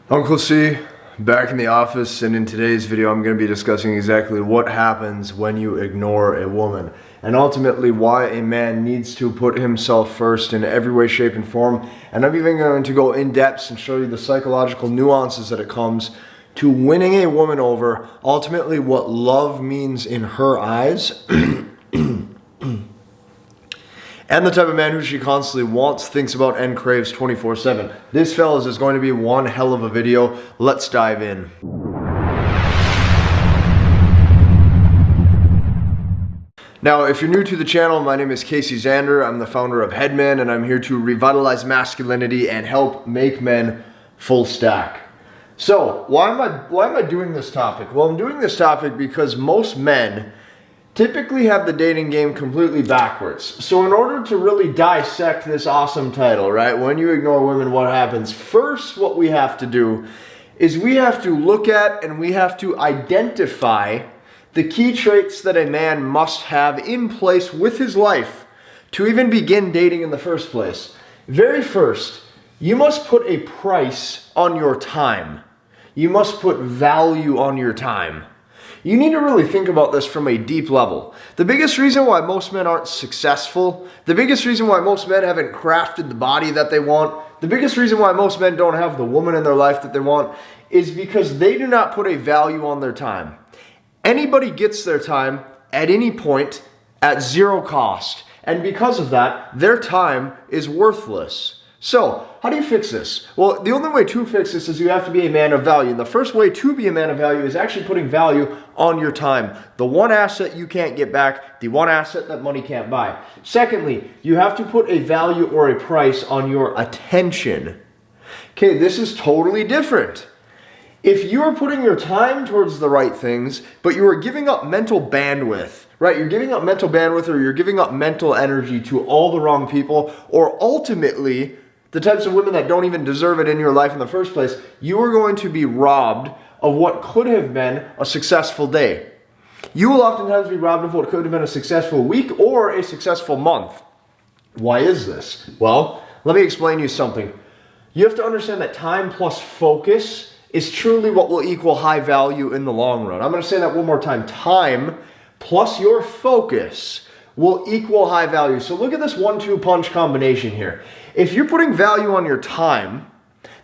Uncle C, back in the office, and in today's video I'm going to be discussing exactly what happens when you ignore a woman, and ultimately why a man needs to put himself first in every way, shape, and form. And I'm even going to go in depth and show you the psychological nuances that it comes to winning a woman over, ultimately what love means in her eyes, and the type of man who she constantly wants, thinks about, and craves 24/7. This, fellas, is going to be one hell of a video. Let's dive in. Now, if you're new to the channel, my name is Zander. I'm the founder of Headman, and I'm here to revitalize masculinity and help make men full stack. So, why am I doing this topic? Well, I'm doing this topic because most men typically have the dating game completely backwards. So in order to really dissect this awesome title, right, when you ignore women, what happens? First, what we have to do is we have to look at and we have to identify the key traits that a man must have in place with his life to even begin dating in the first place. Very first, you must put a price on your time. You must put value on your time. You need to really think about this from a deep level. The biggest reason why most men aren't successful, the biggest reason why most men haven't crafted the body that they want, the biggest reason why most men don't have the woman in their life that they want is because they do not put a value on their time. Anybody gets their time at any point at zero cost. And because of that, their time is worthless. So, how do you fix this? Well, the only way to fix this is you have to be a man of value. And the first way to be a man of value is actually putting value on your time. The one asset you can't get back, the one asset that money can't buy. Secondly, you have to put a value or a price on your attention. Okay, this is totally different. If you are putting your time towards the right things, but you are giving up mental bandwidth, right? You're giving up mental bandwidth or you're giving up mental energy to all the wrong people, or ultimately the types of women that don't even deserve it in your life in the first place, you are going to be robbed of what could have been a successful day. You will oftentimes be robbed of what could have been a successful week or a successful month. Why is this? Well, let me explain you something. You have to understand that time plus focus is truly what will equal high value in the long run. I'm going to say that one more time. Time plus your focus will equal high value. So look at this 1-2 punch combination here. If you're putting value on your time,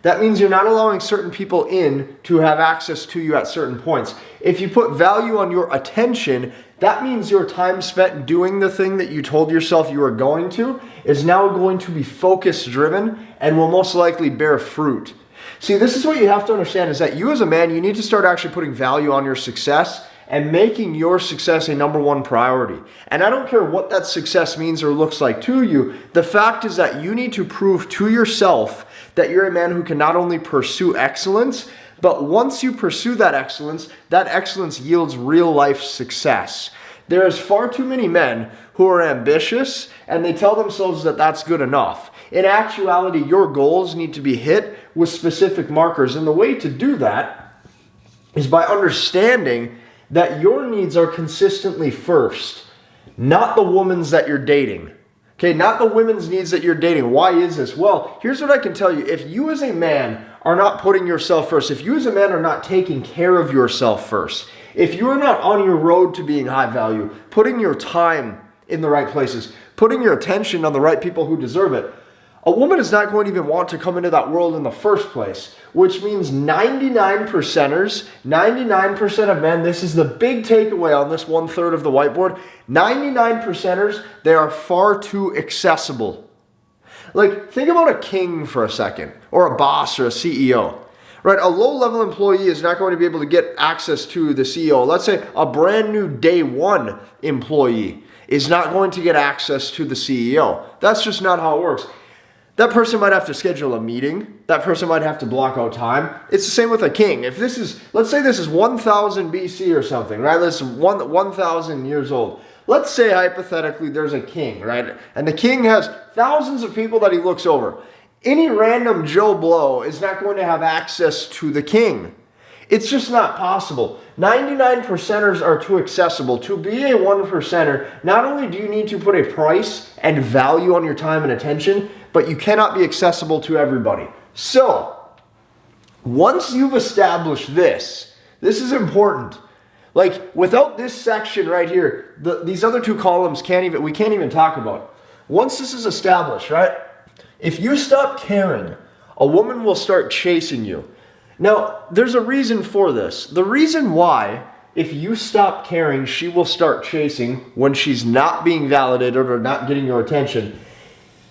that means you're not allowing certain people in to have access to you at certain points. If you put value on your attention, that means your time spent doing the thing that you told yourself you were going to is now going to be focus driven and will most likely bear fruit. See, this is what you have to understand is that you as a man, you need to start actually putting value on your success and making your success a number one priority. And I don't care what that success means or looks like to you. The fact is that you need to prove to yourself that you're a man who can not only pursue excellence, but once you pursue that excellence yields real life success. There is far too many men who are ambitious and they tell themselves that that's good enough. In actuality, your goals need to be hit with specific markers. And the way to do that is by understanding that your needs are consistently first, not the woman's that you're dating. Okay, not the women's needs that you're dating. Why is this? Well, here's what I can tell you. If you as a man are not putting yourself first, if you as a man are not taking care of yourself first, if you are not on your road to being high value, putting your time in the right places, putting your attention on the right people who deserve it, a woman is not going to even want to come into that world in the first place, which means 99%ers, 99% of men, this is the big takeaway on this 1/3 of the whiteboard, 99%ers, they are far too accessible. Like, think about a king for a second, or a boss or a CEO. Right, a low-level employee is not going to be able to get access to the CEO. Let's say a brand new day one employee is not going to get access to the CEO. That's just not how it works. That person might have to schedule a meeting. That person might have to block out time. It's the same with a king. If this is, let's say this is 1000 BC or something, right? This is 1000 years old. Let's say hypothetically there's a king, right? And the king has thousands of people that he looks over. Any random Joe Blow is not going to have access to the king. It's just not possible. 99%ers are too accessible. To be a 1%er, not only do you need to put a price and value on your time and attention, but you cannot be accessible to everybody. So, Once you've established this is important. Like, without this section right here, these other two columns we can't even talk about. Once this is established, right? If you stop caring, a woman will start chasing you. Now, there's a reason for this. The reason why, if you stop caring, she will start chasing when she's not being validated or not getting your attention.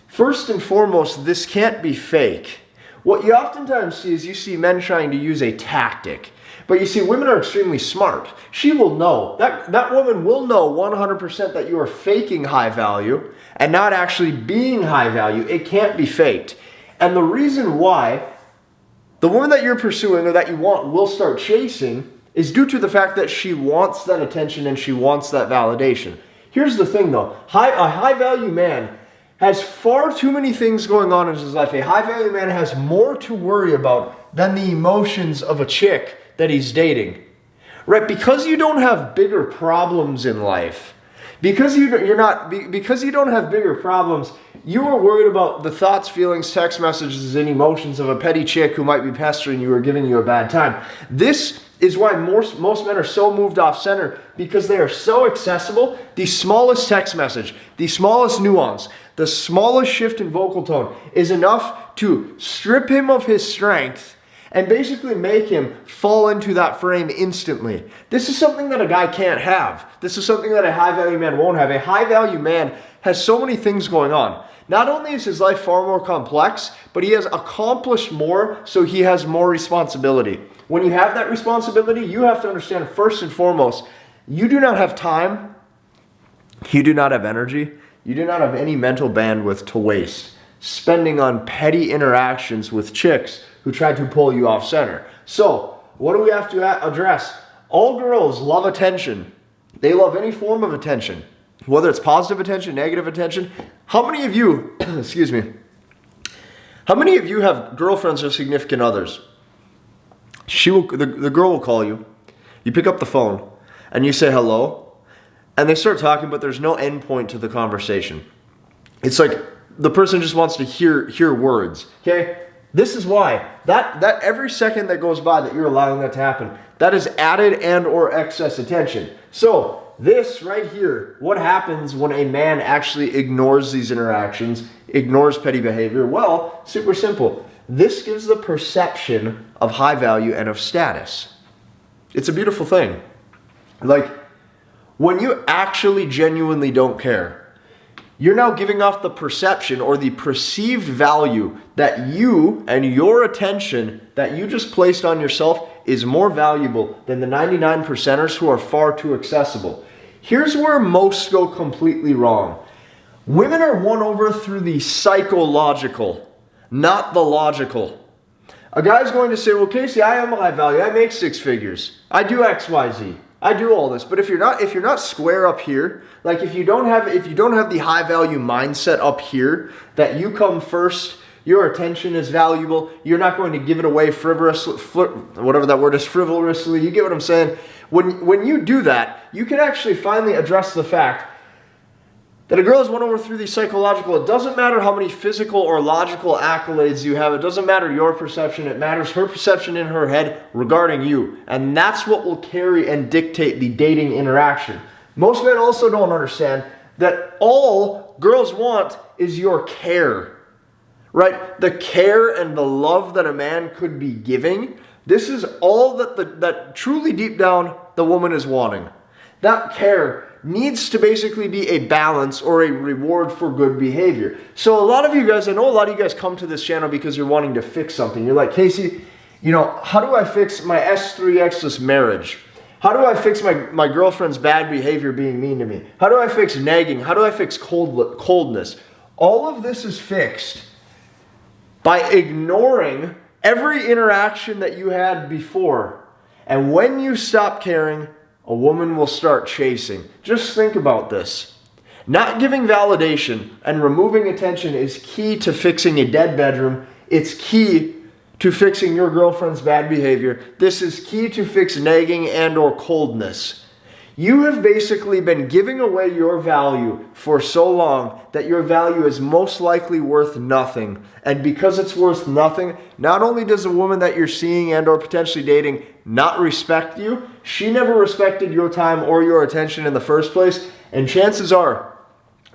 First and foremost, this can't be fake. What you oftentimes see is you see men trying to use a tactic. But you see, women are extremely smart. She will know, that woman will know 100% that you are faking high value and not actually being high value. It can't be faked. And the reason why the woman that you're pursuing or that you want will start chasing is due to the fact that she wants that attention and she wants that validation. Here's the thing though, a high value man has far too many things going on in his life. A high value man has more to worry about than the emotions of a chick that he's dating. Right? Because you don't have bigger problems in life, because you don't have bigger problems, you are worried about the thoughts, feelings, text messages, and emotions of a petty chick who might be pestering you or giving you a bad time. This is why most men are so moved off center, because they are so accessible. The smallest text message, the smallest nuance, the smallest shift in vocal tone is enough to strip him of his strength and basically make him fall into that frame instantly. This is something that a guy can't have. This is something that a high value man won't have. A high value man has so many things going on. Not only is his life far more complex, but he has accomplished more, so he has more responsibility. When you have that responsibility, you have to understand first and foremost, you do not have time, you do not have energy, you do not have any mental bandwidth to waste spending on petty interactions with chicks who try to pull you off center. So, what do we have to address? All girls love attention. They love any form of attention, whether it's positive attention, negative attention. How many of you, excuse me, how many of you have girlfriends or significant others? The girl will call you, you pick up the phone, and you say hello, and they start talking, but there's no end point to the conversation. It's like the person just wants to hear words, okay? This is why that every second that goes by that you're allowing that to happen, that is added and or excess attention. So this right here, what happens when a man actually ignores these interactions, ignores petty behavior? Well, super simple. This gives the perception of high value and of status. It's a beautiful thing. Like, when you actually genuinely don't care, you're now giving off the perception or the perceived value that you and your attention that you just placed on yourself is more valuable than the 99%ers who are far too accessible. Here's where most go completely wrong. Women are won over through the psychological, not the logical. A guy's going to say, well, Casey, I am high value. I make six figures. I do X, Y, Z. I do all this. But if you're not square up here, like if you don't have the high value mindset up here, that you come first, your attention is valuable, you're not going to give it away whatever that word is, frivolously. You get what I'm saying? When you do that, you can actually finally address the fact that a girl is won over through the psychological. It doesn't matter how many physical or logical accolades you have. It doesn't matter your perception. It matters her perception in her head regarding you. And that's what will carry and dictate the dating interaction. Most men also don't understand that all girls want is your care. Right? The care and the love that a man could be giving. This is all that truly deep down the woman is wanting. That care needs to basically be a balance or a reward for good behavior. So a lot of you guys, I know a lot of you guys come to this channel because you're wanting to fix something. You're like, Casey, how do I fix my S3Xless marriage? How do I fix my girlfriend's bad behavior being mean to me? How do I fix nagging? How do I fix coldness? All of this is fixed by ignoring every interaction that you had before. And when you stop caring, a woman will start chasing. Just think about this. Not giving validation and removing attention is key to fixing a dead bedroom. It's key to fixing your girlfriend's bad behavior. This is key to fix nagging and or coldness. You have basically been giving away your value for so long that your value is most likely worth nothing. And because it's worth nothing, not only does a woman that you're seeing and or potentially dating not respect you, she never respected your time or your attention in the first place. And chances are,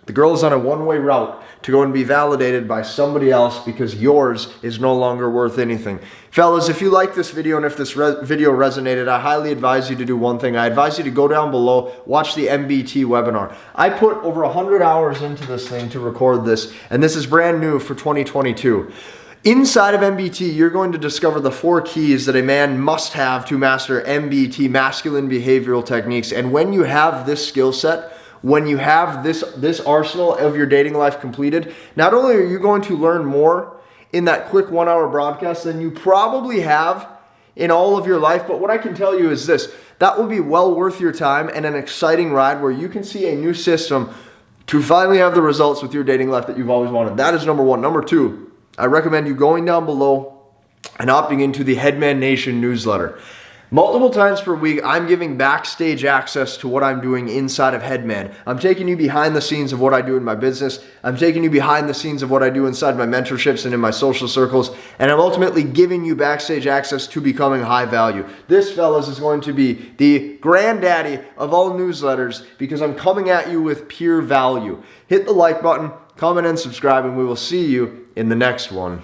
the girl is on a one-way route to go and be validated by somebody else because yours is no longer worth anything. Fellas, if you like this video and if this video resonated, I highly advise you to do one thing. I advise you to go down below, watch the MBT webinar. I put over 100 hours into this thing to record this, and this is brand new for 2022. Inside of MBT, you're going to discover the 4 keys that a man must have to master MBT, masculine behavioral techniques. And when you have this skill set, when you have this arsenal of your dating life completed, not only are you going to learn more in that quick 1-hour broadcast than you probably have in all of your life, but what I can tell you is this: that will be well worth your time and an exciting ride where you can see a new system to finally have the results with your dating life that you've always wanted. That is number 1. Number 2, I recommend you going down below and opting into the Headman Nation newsletter. Multiple times per week, I'm giving backstage access to what I'm doing inside of Headman. I'm taking you behind the scenes of what I do in my business. I'm taking you behind the scenes of what I do inside my mentorships and in my social circles. And I'm ultimately giving you backstage access to becoming high value. This, fellas, is going to be the granddaddy of all newsletters because I'm coming at you with pure value. Hit the like button, comment, and subscribe, and we will see you in the next one.